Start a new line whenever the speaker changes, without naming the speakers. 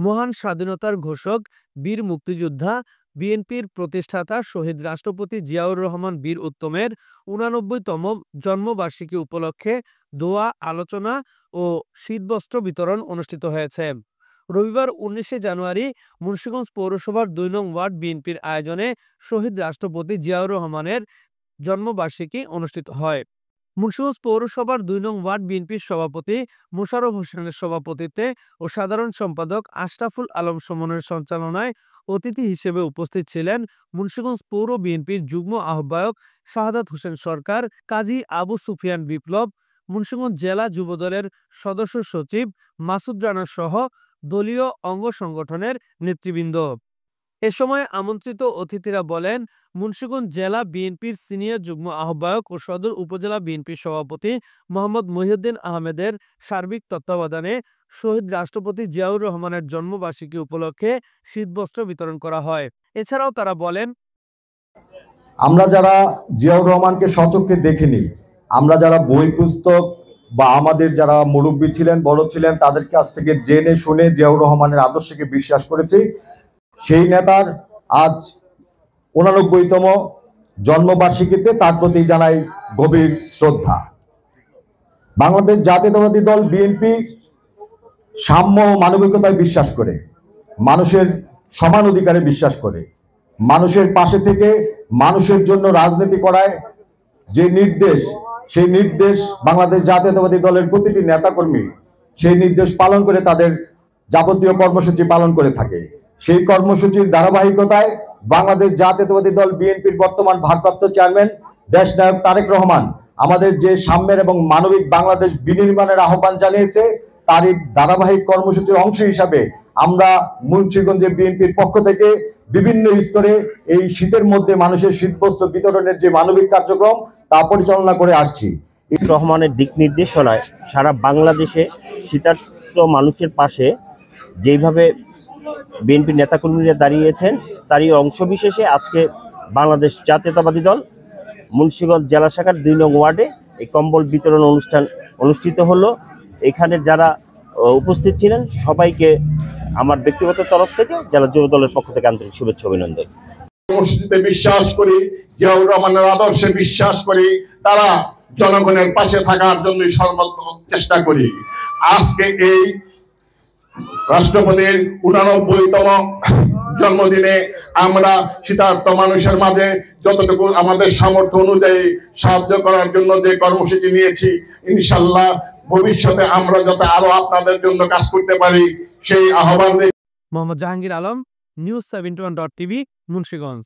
মহান স্বাধীনতার ঘোষক, বীর মুক্তিযোদ্ধা, বিএনপির প্রতিষ্ঠাতা শহীদ রাষ্ট্রপতি জিয়াউর রহমান বীর উত্তমের ৮৯তম জন্মবার্ষিকী উপলক্ষে দোয়া, আলোচনা ও শীতবস্ত্র বিতরণ অনুষ্ঠিত হয়েছে। রবিবার ১৯শে জানুয়ারি মুন্সিগঞ্জ পৌরসভার ২ নং ওয়ার্ড বিএনপির আয়োজনে শহীদ রাষ্ট্রপতি জিয়াউর রহমানের জন্মবার্ষিকী অনুষ্ঠিত হয়। মুন্সিগঞ্জ পৌরসভার ২ নং ওয়ার্ড বিএনপির সভাপতি মোশাররফ হোসেনের সভাপতিত্বে ও সাধারণ সম্পাদক আশরাফুল আলম সুমনের সঞ্চালনায় অতিথি হিসেবে উপস্থিত ছিলেন মুন্সিগঞ্জ পৌর বিএনপির যুগ্ম আহ্বায়ক শাহাদাত হোসেন সরকার, কাজী আবু সুফিয়ান বিপ্লব, মুন্সিগঞ্জ জেলা যুবদলের সদস্য সচিব মাসুদ রানা সহ দলীয় অঙ্গ সংগঠনের নেতৃবৃন্দ। এ সময় আমন্ত্রিত অতিথিরা বলেন, মুন্সিগঞ্জ জেলা বিএনপির সিনিয়র যুগ্ম আহ্বায়ক ও সদর উপজেলা বিএনপির সভাপতি মোহাম্মদ মহিউদ্দিন আহমেদের সার্বিক তত্ত্বাবধানে শহীদ রাষ্ট্রপতি জিয়াউর রহমানের জন্মবার্ষিকী উপলক্ষে শীতবস্ত্র বিতরণ করা হয়। এছাড়াও তারা বলেন,
আমরা যারা জিয়াউর রহমানকে সচক্ষে দেখিনি, আমরা যারা বই পুস্তক বা আমাদের যারা মুরব্বী ছিলেন, বড় ছিলেন, তাদের কাছ থেকে জেনে শুনে জিয়াউর রহমানের আদর্শকে বিশ্বাস করেছি, সেই নেতার আজ ৮৯তম জন্মবার্ষিকীতে তার প্রতি জানাই গভীর শ্রদ্ধা। বাংলাদেশ জাতীয়তাবাদী দল বিএনপি সাম্য ও মানবিকতায় বিশ্বাস করে, মানুষের সমান অধিকারে বিশ্বাস করে, মানুষের পাশে থেকে মানুষের জন্য রাজনীতি করায় যে নির্দেশ, সেই নির্দেশ বাংলাদেশ জাতীয়তাবাদী দলের প্রতিটি নেতাকর্মী সেই নির্দেশ পালন করে তাদের যাবতীয় কর্মসূচি পালন করে থাকে। সেই কর্মসূচির ধারাবাহিকতায় বাংলাদেশ জাতীয়তাবাদী দল বিএনপির বর্তমান ভারপ্রাপ্ত চেয়ারম্যান দেশনায়ক তারেক রহমান আমাদের যে সাম্যের এবং মানবিক বাংলাদেশ বিনির্মাণের আহ্বান জানিয়েছে, তারই ধারাবাহিক কর্মসূচির অংশ হিসাবে আমরা মুন্সিগঞ্জে বিএনপির পক্ষ থেকে বিভিন্ন স্তরে এই শীতের মধ্যে মানুষের শীতবস্ত্র বিতরণের যে মানবিক কার্যক্রম তা পরিচালনা করে আসছি।
রহমানের দিক নির্দেশনায় সারা বাংলাদেশে শীতার্ত মানুষের পাশে যেইভাবে বিএনপি নেতাকর্মীরা দাঁড়িয়েছেন, তারই অংশবিশেষে আজকে বাংলাদেশ জাতীয়তাবাদী দল মুন্সিগঞ্জ জেলা শাখার ২ নং ওয়ার্ডে এই কম্বল বিতরণ অনুষ্ঠান অনুষ্ঠিত হলো। এখানে যারা উপস্থিত ছিলেন সবাইকে আমার ব্যক্তিগত তরফ থেকে জেলা যুব দলের পক্ষ থেকে আন্তরিক শুভেচ্ছা অভিনন্দন।
কর্মসূচিতে বিশ্বাস করি, জিয়াউর রহমানের আদর্শে বিশ্বাস করি, তারা জনগণের পাশে থাকার জন্য সর্বোত্তম চেষ্টা করি। আজকে এই রাষ্ট্রপতির ৮৯তম জন্মদিনে আমরা শীতার্ত মানুষের মাঝে যতটুকু আমাদের সামর্থ্য অনুযায়ী সাহায্য করার জন্য যে কর্মসূচি নিয়েছি, ইনশাল্লাহ ভবিষ্যতে আমরা যাতে আরো আপনাদের জন্য কাজ করতে পারি সেই আহ্বান।
Mohammad Jahangir Alam, news 71.tv, Munshiganj.